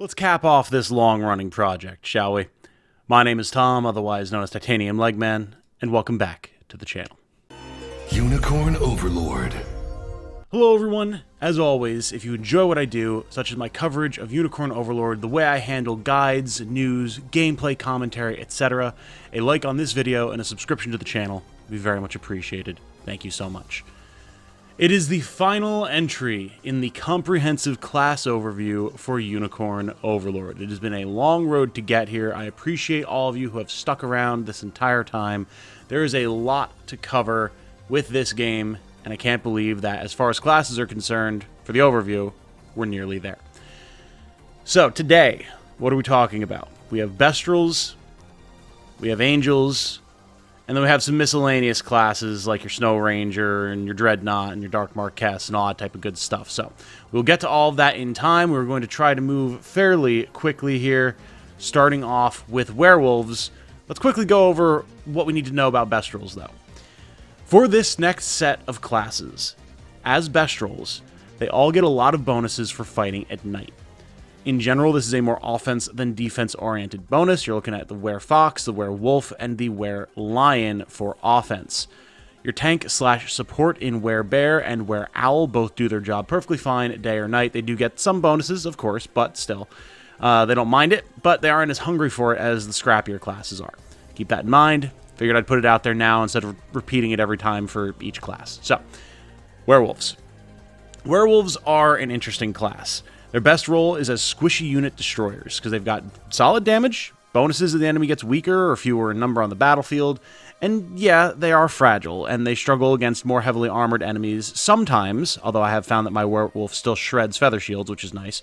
Let's cap off this long-running project, shall we? My name is Tom, otherwise known as Titanium Legman, and welcome back to the channel. Unicorn Overlord. Hello everyone. As always, if you enjoy what I do, such as my coverage of Unicorn Overlord, the way I handle guides, news, gameplay commentary, etc., a like on this video and a subscription to the channel would be very much appreciated. Thank you so much. It is the final entry in the comprehensive class overview for Unicorn Overlord. It has been a long road to get here. I appreciate all of you who have stuck around this entire time. There is a lot to cover with this game, and I can't believe that as far as classes are concerned, for the overview, we're nearly there. So today, what are we talking about? We have Bestrals, we have Angels, and then we have some miscellaneous classes like your Snow Ranger and your Dreadnought and your Dark Marquess and all that type of good stuff. So we'll get to all of that in time. We're going to try to move fairly quickly here, starting off with Werewolves. Let's quickly go over what we need to know about Bestrals, though. For this next set of classes, as Bestrals, they all get a lot of bonuses for fighting at night. In general, this is a more offense than defense-oriented bonus. You're looking at the Werefox, the Werewolf, and the Werelion for offense. Your tank/support in Werebear and Wereowl both do their job perfectly fine day or night. They do get some bonuses, of course, but still. They don't mind it, but they aren't as hungry for it as the scrappier classes are. Keep that in mind. Figured I'd put it out there now instead of repeating it every time for each class. So, Werewolves. Werewolves are an interesting class. Their best role is as squishy unit destroyers, because they've got solid damage, bonuses if the enemy gets weaker or fewer in number on the battlefield, and yeah, they are fragile, and they struggle against more heavily armored enemies sometimes, although I have found that my Werewolf still shreds Feathershields, which is nice.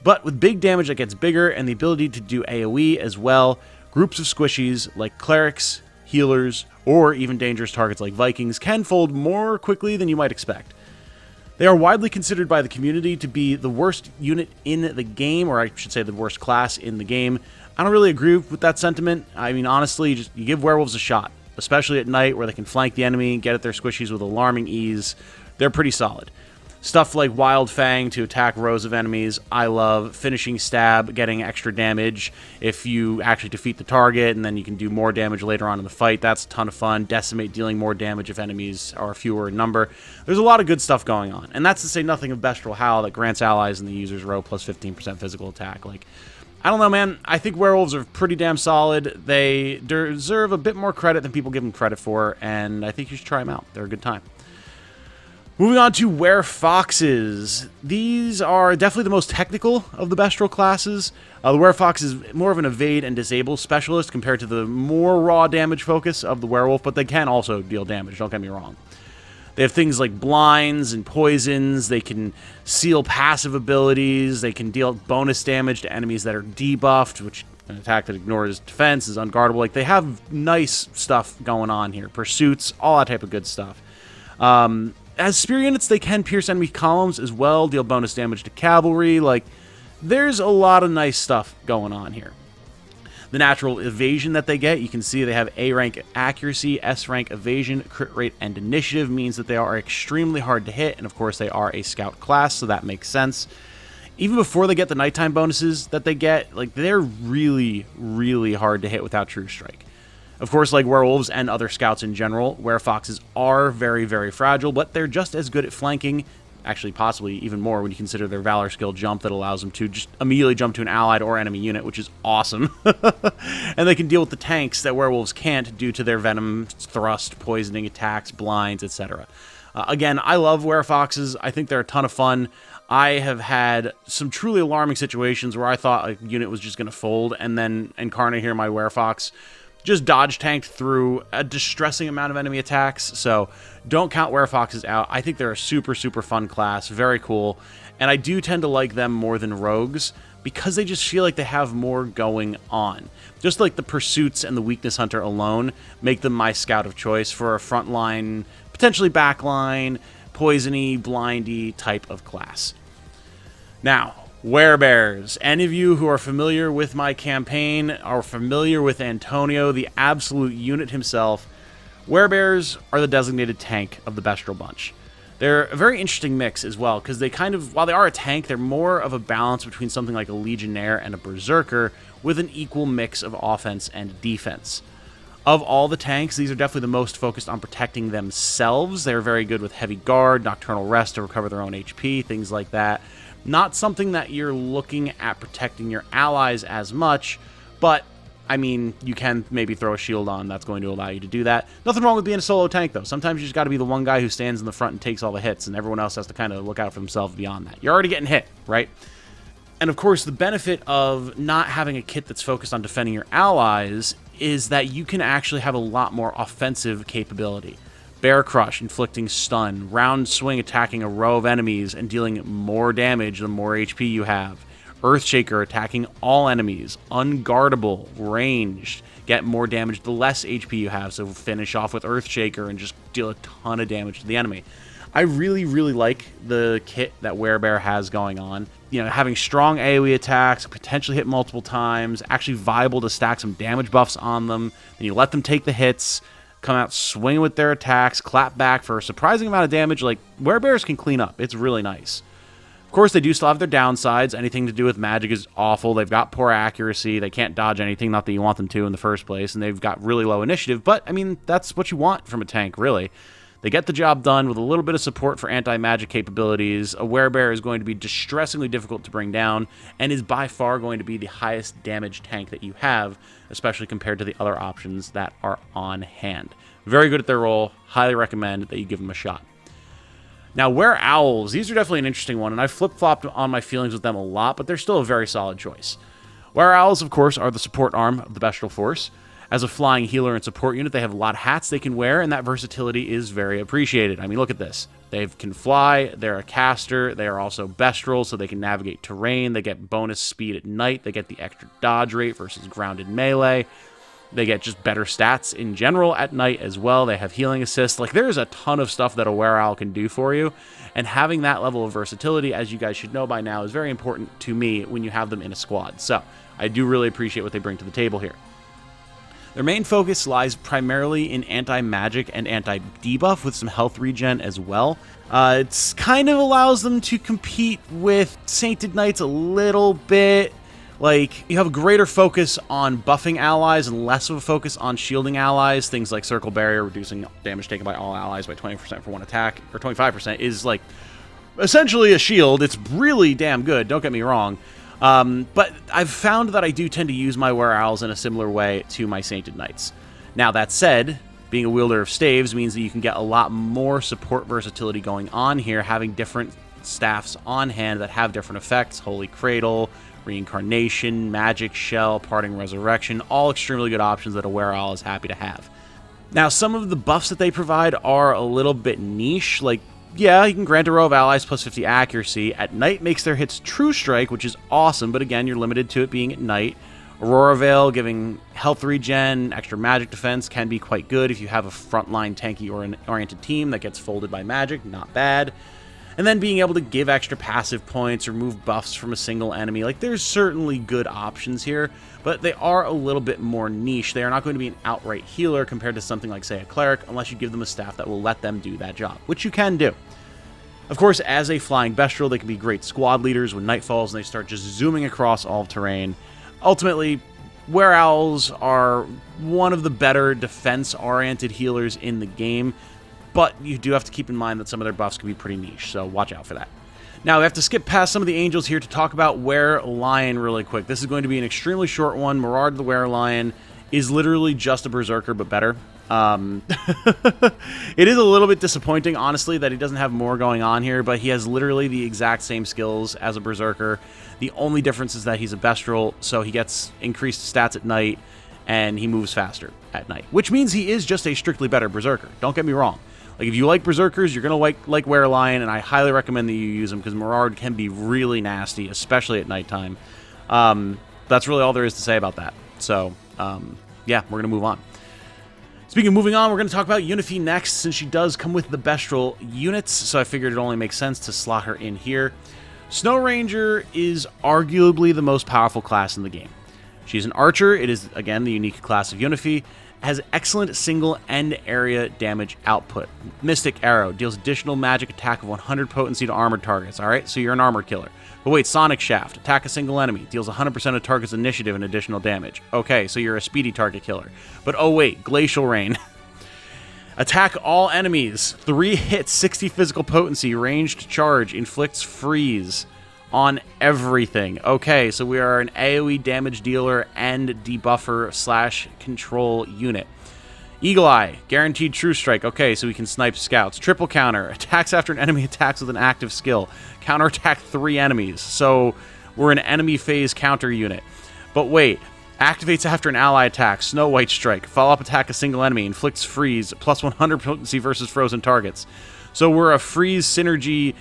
But with big damage that gets bigger, and the ability to do AoE as well, groups of squishies like clerics, healers, or even dangerous targets like Vikings can fold more quickly than you might expect. They are widely considered by the community to be the worst unit in the game, or I should say the worst class in the game. I don't really agree with that sentiment. I mean, honestly, you give Werewolves a shot, especially at night where they can flank the enemy and get at their squishies with alarming ease. They're pretty solid. Stuff like Wild Fang to attack rows of enemies, I love. Finishing Stab, getting extra damage if you actually defeat the target, and then you can do more damage later on in the fight. That's a ton of fun. Decimate, dealing more damage if enemies are fewer in number. There's a lot of good stuff going on. And that's to say nothing of Bestial Howl that grants allies in the user's row plus 15% physical attack. Like, I don't know, man. I think Werewolves are pretty damn solid. They deserve a bit more credit than people give them credit for, and I think you should try them out. They're a good time. Moving on to Werefoxes. These are definitely the most technical of the Bestral classes. The Werefox is more of an evade and disable specialist compared to the more raw damage focus of the Werewolf, but they can also deal damage, don't get me wrong. They have things like blinds and poisons, they can seal passive abilities, they can deal bonus damage to enemies that are debuffed, which an attack that ignores defense is unguardable. Like, they have nice stuff going on here. Pursuits, all that type of good stuff. As spear units, they can pierce enemy columns as well, deal bonus damage to cavalry. Like, there's a lot of nice stuff going on here. The natural evasion that they get, you can see they have A rank accuracy, S rank evasion, crit rate, and initiative means that they are extremely hard to hit, and of course they are a scout class, so that makes sense. Even before they get the nighttime bonuses that they get, like, they're really, really hard to hit without True Strike. Of course, like Werewolves and other scouts in general, Werefoxes are very, very fragile, but they're just as good at flanking, actually possibly even more when you consider their Valor skill jump that allows them to just immediately jump to an allied or enemy unit, which is awesome. And they can deal with the tanks that Werewolves can't due to their venom, thrust, poisoning attacks, blinds, etc. Again, I love Werefoxes. I think they're a ton of fun. I have had some truly alarming situations where I thought a unit was just going to fold, and then Incarnate here, my Werefox, just dodge tanked through a distressing amount of enemy attacks, so don't count Werefoxes out. I think they're a super, super fun class, very cool, and I do tend to like them more than Rogues because they just feel like they have more going on. Just like the Pursuits and the Weakness Hunter alone make them my scout of choice for a frontline, potentially backline, poisony, blindy type of class. Now, Werebears. Any of you who are familiar with my campaign are familiar with Antonio, the absolute unit himself. Werebears are the designated tank of the Bestral bunch. They're a very interesting mix as well, because they kind of, while they are a tank, they're more of a balance between something like a Legionnaire and a Berserker, with an equal mix of offense and defense. Of all the tanks, these are definitely the most focused on protecting themselves. They're very good with Heavy Guard, Nocturnal Rest to recover their own HP, things like that. Not something that you're looking at protecting your allies as much, but I mean, you can maybe throw a shield on that's going to allow you to do that. Nothing wrong with being a solo tank, though. Sometimes you just got to be the one guy who stands in the front and takes all the hits, and everyone else has to kind of look out for themselves beyond that. You're already getting hit, right? And of course, the benefit of not having a kit that's focused on defending your allies is that you can actually have a lot more offensive capability. Bear Crush, inflicting stun, Round Swing attacking a row of enemies and dealing more damage the more HP you have. Earthshaker attacking all enemies, unguardable, ranged, get more damage the less HP you have, so finish off with Earthshaker and just deal a ton of damage to the enemy. I really, really like the kit that Werebear has going on. You know, having strong AoE attacks, potentially hit multiple times, actually viable to stack some damage buffs on them, then you let them take the hits, come out swinging with their attacks, clap back for a surprising amount of damage. Like, Werebears can clean up. It's really nice. Of course, they do still have their downsides. Anything to do with magic is awful. They've got poor accuracy. They can't dodge anything, not that you want them to in the first place, and they've got really low initiative, but, I mean, that's what you want from a tank, really. They get the job done with a little bit of support for anti-magic capabilities. A Werebear is going to be distressingly difficult to bring down, and is by far going to be the highest damage tank that you have, especially compared to the other options that are on hand. Very good at their role. Highly recommend that you give them a shot. Now, Wereowls, these are definitely an interesting one, and I've flip-flopped on my feelings with them a lot, but they're still a very solid choice. Wereowls, of course, are the support arm of the Bestial Force. As a flying healer and support unit, they have a lot of hats they can wear, and that versatility is very appreciated. I mean, look at this. They can fly, they're a caster, they are also Bestral, so they can navigate terrain, they get bonus speed at night, they get the extra dodge rate versus grounded melee. They get just better stats in general at night as well. They have healing assist. Like, there's a ton of stuff that a Wereowl can do for you. And having that level of versatility, as you guys should know by now, is very important to me when you have them in a squad. So, I do really appreciate what they bring to the table here. Their main focus lies primarily in anti-magic and anti-debuff with some health regen as well. It kind of allows them to compete with Sainted Knights a little bit. Like, you have a greater focus on buffing allies and less of a focus on shielding allies. Things like Circle Barrier, reducing damage taken by all allies by 20% for one attack, or 25%, is, like, essentially a shield. It's really damn good, don't get me wrong. But I've found that I do tend to use my Wereowls in a similar way to my Sainted Knights. Now, that said, being a wielder of staves means that you can get a lot more support versatility going on here, having different staffs on hand that have different effects. Holy Cradle, Reincarnation, Magic Shell, Parting Resurrection, all extremely good options that a Wereowl is happy to have. Now, some of the buffs that they provide are a little bit niche. Like, yeah, you can grant a row of allies plus 50 accuracy. At night makes their hits True Strike, which is awesome, but again, you're limited to it being at night. Aurora Veil, giving health regen, extra magic defense, can be quite good if you have a frontline tanky oriented team that gets folded by magic. Not bad. And then being able to give extra passive points or move buffs from a single enemy. Like, there's certainly good options here, but they are a little bit more niche. They are not going to be an outright healer compared to something like, say, a cleric, unless you give them a staff that will let them do that job, which you can do. Of course, as a flying Bestral, they can be great squad leaders when night falls and they start just zooming across all terrain. Ultimately, Wereowls are one of the better defense-oriented healers in the game, but you do have to keep in mind that some of their buffs can be pretty niche, so watch out for that. Now, we have to skip past some of the Angels here to talk about Werelion really quick. This is going to be an extremely short one. Mirard the Werelion is literally just a Berserker, but better. It is a little bit disappointing, honestly, that he doesn't have more going on here, but he has literally the exact same skills as a Berserker. The only difference is that he's a Bestral, so he gets increased stats at night, and he moves faster at night, which means he is just a strictly better Berserker. Don't get me wrong. Like, if you like Berserkers, you're going to like Werelion, and I highly recommend that you use him, because Mirard can be really nasty, especially at nighttime. That's really all there is to say about that. So, yeah, we're going to move on. Speaking of moving on, we're going to talk about Yunifi next, since she does come with the Bestral units, so I figured it only makes sense to slot her in here. Snow Ranger is arguably the most powerful class in the game. She's an archer. It is, again, the unique class of Yunifi. Has excellent single end area damage output. Mystic Arrow deals additional magic attack of 100 potency to armored targets. All right, so you're an armored killer. But wait, Sonic Shaft, attack a single enemy, deals 100% of target's initiative and additional damage. Okay, so you're a speedy target killer. But oh wait, Glacial Rain. Attack all enemies. 3 hits, 60 physical potency, ranged charge, inflicts freeze on everything. Okay, so we are an AoE damage dealer and debuffer / control unit. Eagle Eye, guaranteed true strike. Okay, so we can snipe scouts. Triple counter, attacks after an enemy attacks with an active skill. Counterattack 3 enemies. So we're an enemy phase counter unit. But wait, activates after an ally attack. Snow White Strike, follow-up attack a single enemy, inflicts freeze, plus 100 potency versus frozen targets. So we're a freeze synergy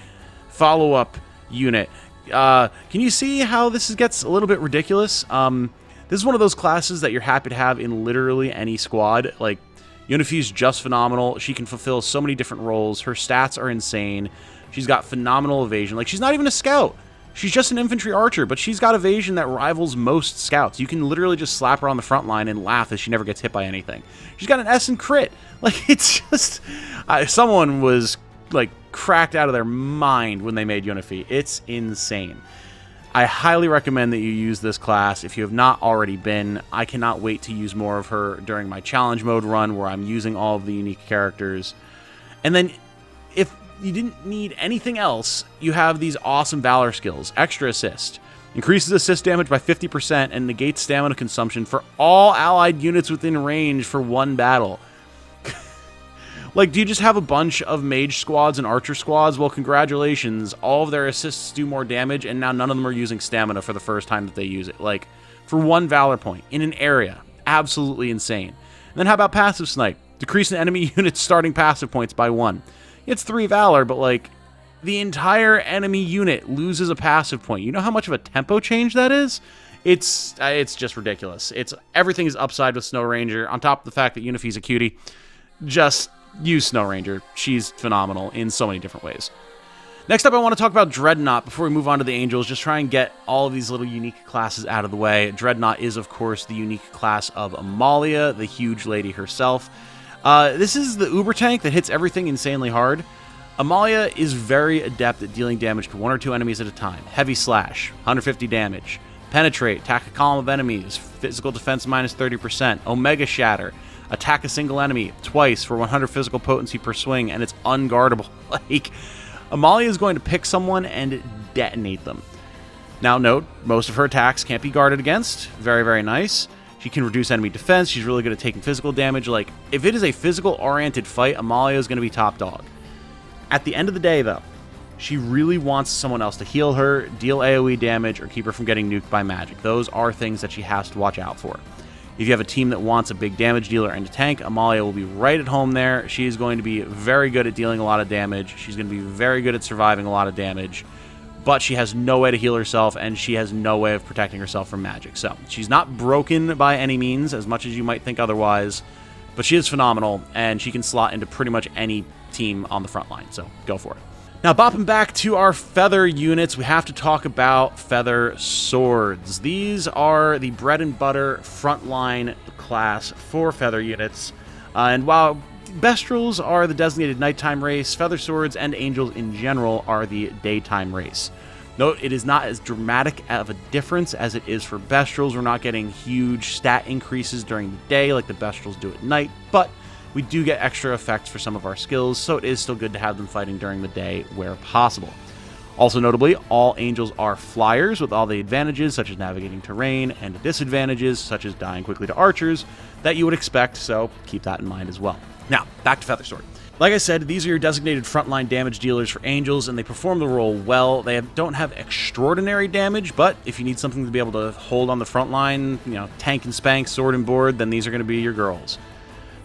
follow-up unit. Can you see how this gets a little bit ridiculous? This is one of those classes that you're happy to have in literally any squad. Like, Yunifi's just phenomenal. She can fulfill so many different roles. Her stats are insane. She's got phenomenal evasion. Like, she's not even a scout. She's just an infantry archer, but she's got evasion that rivals most scouts. You can literally just slap her on the front line and laugh as she never gets hit by anything. She's got an S and crit. Like, it's just... someone was, like, cracked out of their mind when they made Yunifi. It's insane. I highly recommend that you use this class if you have not already been. I cannot wait to use more of her during my challenge mode run where I'm using all of the unique characters. And then if you didn't need anything else, you have these awesome Valor skills. Extra Assist. Increases assist damage by 50% and negates stamina consumption for all allied units within range for 1 battle. Like, do you just have a bunch of mage squads and archer squads? Well, congratulations. All of their assists do more damage, and now none of them are using stamina for the first time that they use it. Like, for 1 Valor point in an area. Absolutely insane. And then how about Passive Snipe? Decrease an enemy unit's starting passive points by 1. It's 3 Valor, but, like, the entire enemy unit loses a passive point. You know how much of a tempo change that is? It's just ridiculous. Everything is upside with Snow Ranger, on top of the fact that Yunifi's a cutie. Just... use Snow Ranger. She's phenomenal in so many different ways. Next up, I want to talk about Dreadnought before we move on to the Angels. Just try and get all of these little unique classes out of the way. Dreadnought is, of course, the unique class of Amalia, the huge lady herself. This is the Uber tank that hits everything insanely hard. Amalia is very adept at dealing damage to 1 or 2 enemies at a time. Heavy Slash, 150 damage. Penetrate, attack a column of enemies, physical defense minus 30%. Omega Shatter, attack a single enemy twice for 100 physical potency per swing, and it's unguardable. Like, Amalia is going to pick someone and detonate them. Now note, most of her attacks can't be guarded against. Very, very nice. She can reduce enemy defense. She's really good at taking physical damage. Like, if it is a physical-oriented fight, Amalia is going to be top dog. At the end of the day, though, she really wants someone else to heal her, deal AoE damage, or keep her from getting nuked by magic. Those are things that she has to watch out for. If you have a team that wants a big damage dealer and a tank, Amalia will be right at home there. She is going to be very good at dealing a lot of damage. She's going to be very good at surviving a lot of damage. But she has no way to heal herself, and she has no way of protecting herself from magic. So, she's not broken by any means, as much as you might think otherwise. But she is phenomenal, and she can slot into pretty much any team on the front line. So, go for it. Now, bopping back to our feather units, we have to talk about feather swords. These are the bread and butter frontline class for feather units. And while Bestrals are the designated nighttime race, feather swords and angels in general are the daytime race. Note, it is not as dramatic of a difference as it is for Bestrals. We're not getting huge stat increases during the day like the Bestrals do at night, but we do get extra effects for some of our skills, so it is still good to have them fighting during the day where possible. Also notably, all angels are flyers with all the advantages such as navigating terrain and disadvantages such as dying quickly to archers that you would expect, so keep that in mind as well. Now, back to Feathersword. Like I said, these are your designated frontline damage dealers for angels, and they perform the role well. They don't have extraordinary damage, but if you need something to be able to hold on the front line, tank and spank, sword and board, then these are going to be your girls.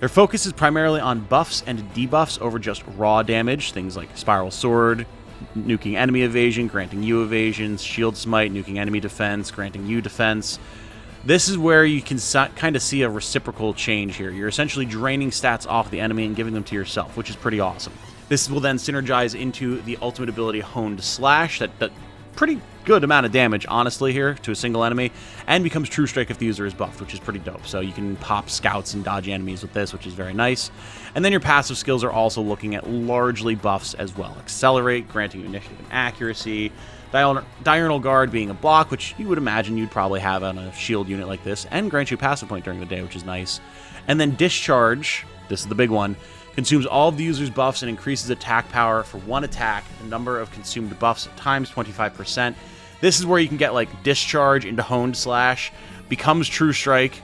Their focus is primarily on buffs and debuffs over just raw damage, things like Spiral Sword, nuking enemy evasion, granting you evasion, Shield Smite, nuking enemy defense, granting you defense. This is where you can kind of see a reciprocal change here. You're essentially draining stats off the enemy and giving them to yourself, which is pretty awesome. This will then synergize into the ultimate ability Honed Slash that pretty good amount of damage, honestly, here to a single enemy, and becomes True Strike if the user is buffed, which is pretty dope. So you can pop scouts and dodge enemies with this, which is very nice. And then your passive skills are also looking at largely buffs as well. Accelerate, granting you initiative and accuracy. Diurnal Guard being a block, which you would imagine you'd probably have on a shield unit like this, and grants you a passive point during the day, which is nice. And then Discharge, this is the big one, consumes all of the user's buffs and increases attack power for one attack, the number of consumed buffs times 25%. This is where you can get like Discharge into Honed Slash, becomes True Strike,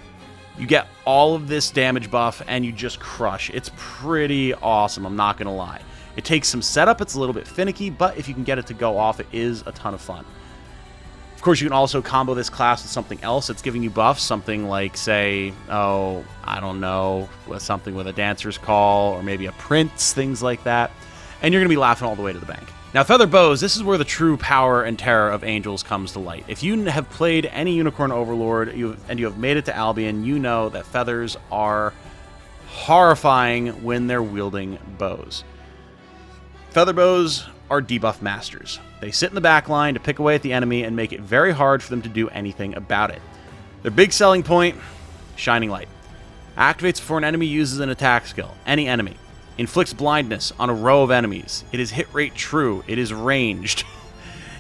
you get all of this damage buff, and you just crush. It's pretty awesome, I'm not going to lie. It takes some setup, it's a little bit finicky, but if you can get it to go off, it is a ton of fun. Of course, you can also combo this class with something else that's giving you buffs, something like, say, oh, I don't know, something with a Dancer's Call, or maybe a Prince, things like that, and you're going to be laughing all the way to the bank. Now, Featherbows, this is where the true power and terror of Angels comes to light. If you have played any Unicorn Overlord and you have made it to Albion, you know that feathers are horrifying when they're wielding bows. Featherbows are debuff masters. They sit in the back line to pick away at the enemy and make it very hard for them to do anything about it. Their big selling point, Shining Light. Activates before an enemy uses an attack skill. Any enemy. Inflicts blindness on a row of enemies. It is hit rate true. It is ranged.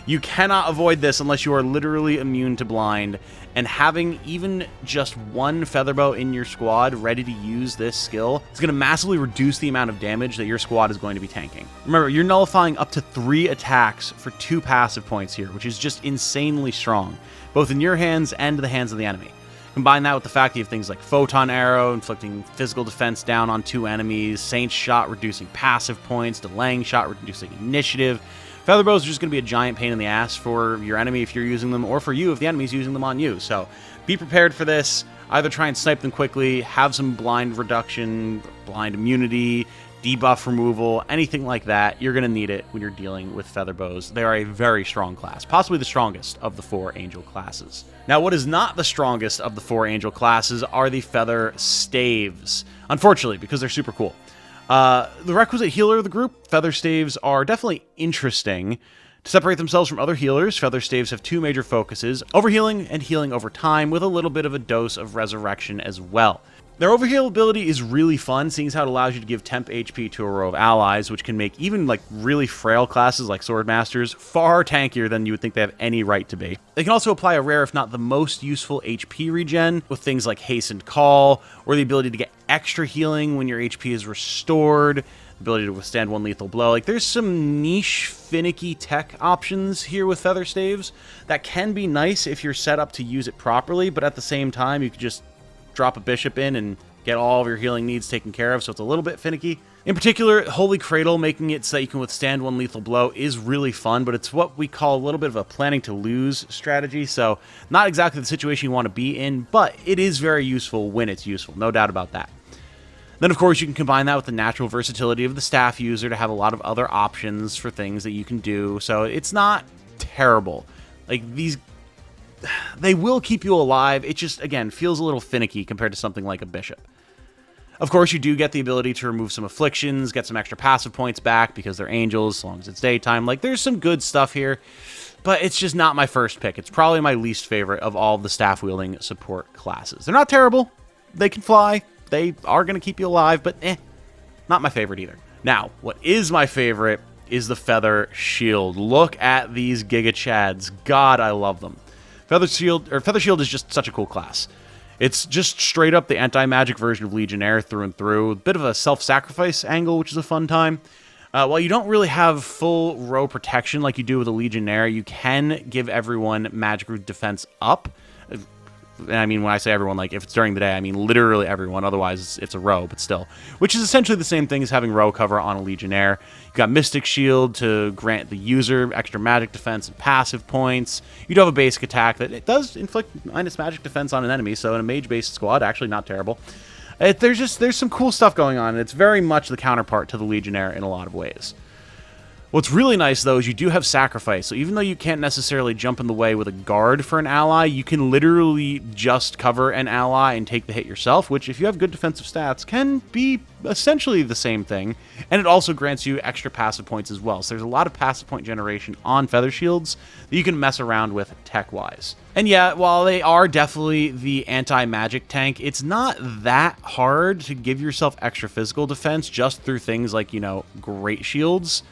You cannot avoid this unless you are literally immune to blind, and having even just one Featherbow in your squad ready to use this skill is going to massively reduce the amount of damage that your squad is going to be tanking. Remember, you're nullifying up to 3 attacks for 2 passive points here, which is just insanely strong, both in your hands and the hands of the enemy. Combine that with the fact that you have things like Photon Arrow, inflicting physical defense down on 2 enemies, Saint's Shot reducing passive points, Delaying Shot reducing initiative. Featherbows are just going to be a giant pain in the ass for your enemy if you're using them, or for you if the enemy's using them on you. So be prepared for this. Either try and snipe them quickly, have some blind reduction, blind immunity, debuff removal, anything like that. You're going to need it when you're dealing with Featherbows. They are a very strong class, possibly the strongest of the 4 Angel classes. Now, what is not the strongest of the 4 Angel classes are the Featherstaves, unfortunately, because they're super cool. The requisite healer of the group, Featherstaves are definitely interesting. To separate themselves from other healers, Featherstaves have 2 major focuses, overhealing and healing over time, with a little bit of a dose of resurrection as well. Their overheal ability is really fun, seeing as how it allows you to give temp HP to a row of allies, which can make even like really frail classes like Swordmasters far tankier than you would think they have any right to be. They can also apply a rare, if not the most useful, HP regen with things like Hastened Call, or the ability to get extra healing when your HP is restored, the ability to withstand 1 lethal blow. Like, there's some niche, finicky tech options here with Featherstaves that can be nice if you're set up to use it properly, but at the same time, you could just drop a bishop in and get all of your healing needs taken care of, so it's a little bit finicky. In particular, Holy Cradle, making it so that you can withstand 1 lethal blow, is really fun, but it's what we call a little bit of a planning to lose strategy, so not exactly the situation you want to be in, but it is very useful when it's useful, no doubt about that. Then, of course, you can combine that with the natural versatility of the staff user to have a lot of other options for things that you can do, so it's not terrible. Like, they will keep you alive. It just, again, feels a little finicky compared to something like a bishop. Of course, you do get the ability to remove some afflictions, get some extra passive points back because they're angels, as long as it's daytime. Like, there's some good stuff here, but it's just not my first pick. It's probably my least favorite of all of the staff-wielding support classes. They're not terrible. They can fly. They are going to keep you alive, but not my favorite either. Now, what is my favorite is the Feathershield. Look at these Giga Chads. God, I love them. Feathershield is just such a cool class. It's just straight up the anti-magic version of Legionnaire through and through. A bit of a self-sacrifice angle, which is a fun time. While you don't really have full row protection like you do with a Legionnaire, you can give everyone magic defense up. And I mean, when I say everyone, like, if it's during the day, I mean literally everyone. Otherwise, it's a row, but still. Which is essentially the same thing as having row cover on a Legionnaire. You've got Mystic Shield to grant the user extra magic defense and passive points. You do have a basic attack that it does inflict minus magic defense on an enemy, so in a mage-based squad, actually not terrible. There's some cool stuff going on, and it's very much the counterpart to the Legionnaire in a lot of ways. What's really nice, though, is you do have sacrifice. So even though you can't necessarily jump in the way with a guard for an ally, you can literally just cover an ally and take the hit yourself, which, if you have good defensive stats, can be essentially the same thing. And it also grants you extra passive points as well. So there's a lot of passive point generation on Feathershields that you can mess around with tech-wise. And yeah, while they are definitely the anti-magic tank, it's not that hard to give yourself extra physical defense just through things like, you know, great shields.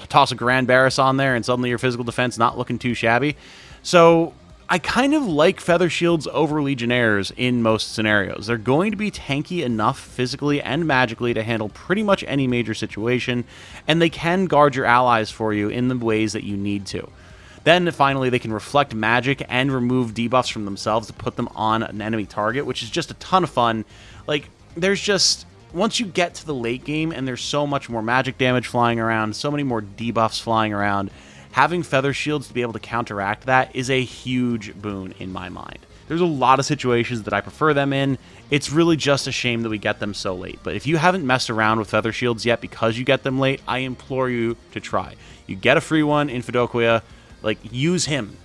Toss a Grand Barris on there, and suddenly your physical defense not looking too shabby. So I kind of like Feathershields over Legionnaires in most scenarios. They're going to be tanky enough physically and magically to handle pretty much any major situation, and they can guard your allies for you in the ways that you need to. Then, finally, they can reflect magic and remove debuffs from themselves to put them on an enemy target, which is just a ton of fun. Like, there's just... Once you get to the late game and there's so much more magic damage flying around, so many more debuffs flying around, having Feather Shields to be able to counteract that is a huge boon in my mind. There's a lot of situations that I prefer them in. It's really just a shame that we get them so late. But if you haven't messed around with Feather Shields yet because you get them late, I implore you to try. You get a free one in Fedoquia, like, use him.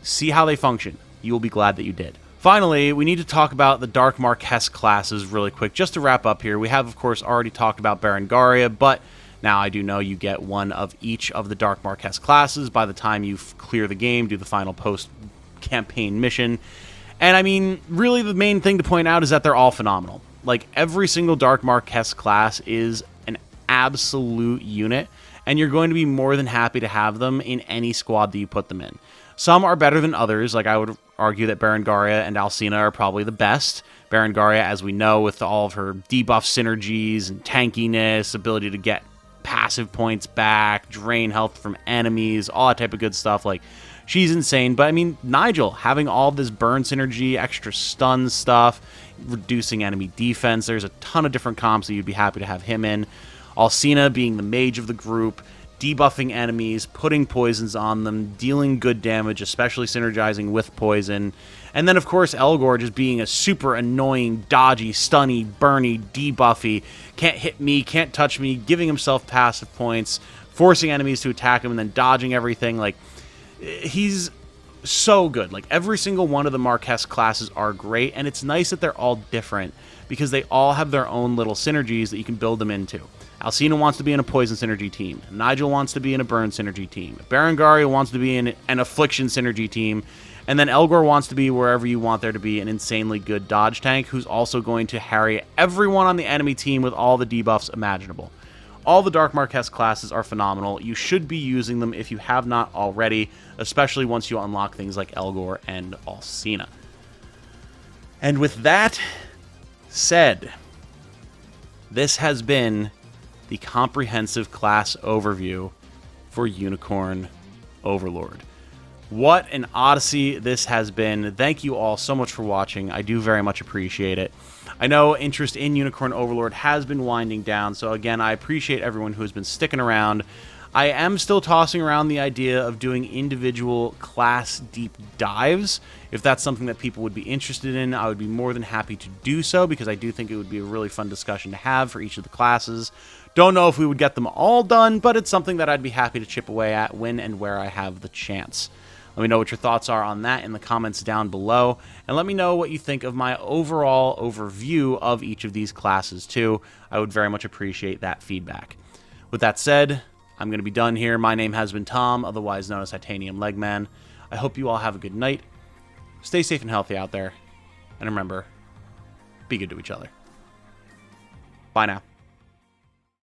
See how they function. You will be glad that you did. Finally, we need to talk about the Dark Marquess classes really quick. Just to wrap up here, we have, of course, already talked about Berengaria, but now I do know you get one of each of the Dark Marquess classes by the time you clear the game, do the final post-campaign mission. And, I mean, really the main thing to point out is that they're all phenomenal. Like, every single Dark Marquess class is an absolute unit, and you're going to be more than happy to have them in any squad that you put them in. Some are better than others. Like, I would argue that Berengaria and Alcina are probably the best. Berengaria, as we know, with all of her debuff synergies and tankiness, ability to get passive points back, drain health from enemies, all that type of good stuff. Like, she's insane. But, I mean, Nigel, having all this burn synergy, extra stun stuff, reducing enemy defense, there's a ton of different comps that you'd be happy to have him in. Alcina being the mage of the group, debuffing enemies, putting poisons on them, dealing good damage, especially synergizing with poison. And then, of course, Elgor just being a super annoying, dodgy, stunny, burny, debuffy, can't hit me, can't touch me, giving himself passive points, forcing enemies to attack him, and then dodging everything. Like, he's so good. Like, every single one of the Marquess classes are great, and it's nice that they're all different because they all have their own little synergies that you can build them into. Alcina wants to be in a poison synergy team. Nigel wants to be in a burn synergy team. Berengaria wants to be in an affliction synergy team. And then Elgor wants to be wherever you want there to be, an insanely good dodge tank who's also going to harry everyone on the enemy team with all the debuffs imaginable. All the Dark Marquess classes are phenomenal. You should be using them if you have not already, especially once you unlock things like Elgor and Alcina. And with that said, this has been the comprehensive class overview for Unicorn Overlord. What an odyssey this has been. Thank you all so much for watching. I do very much appreciate it. I know interest in Unicorn Overlord has been winding down, so again, I appreciate everyone who has been sticking around. I am still tossing around the idea of doing individual class deep dives. If that's something that people would be interested in, I would be more than happy to do so, because I do think it would be a really fun discussion to have for each of the classes. Don't know if we would get them all done, but it's something that I'd be happy to chip away at when and where I have the chance. Let me know what your thoughts are on that in the comments down below, and let me know what you think of my overall overview of each of these classes too. I would very much appreciate that feedback. With that said, I'm going to be done here. My name has been Tom, otherwise known as Titanium Legman. I hope you all have a good night. Stay safe and healthy out there, and remember, be good to each other. Bye now.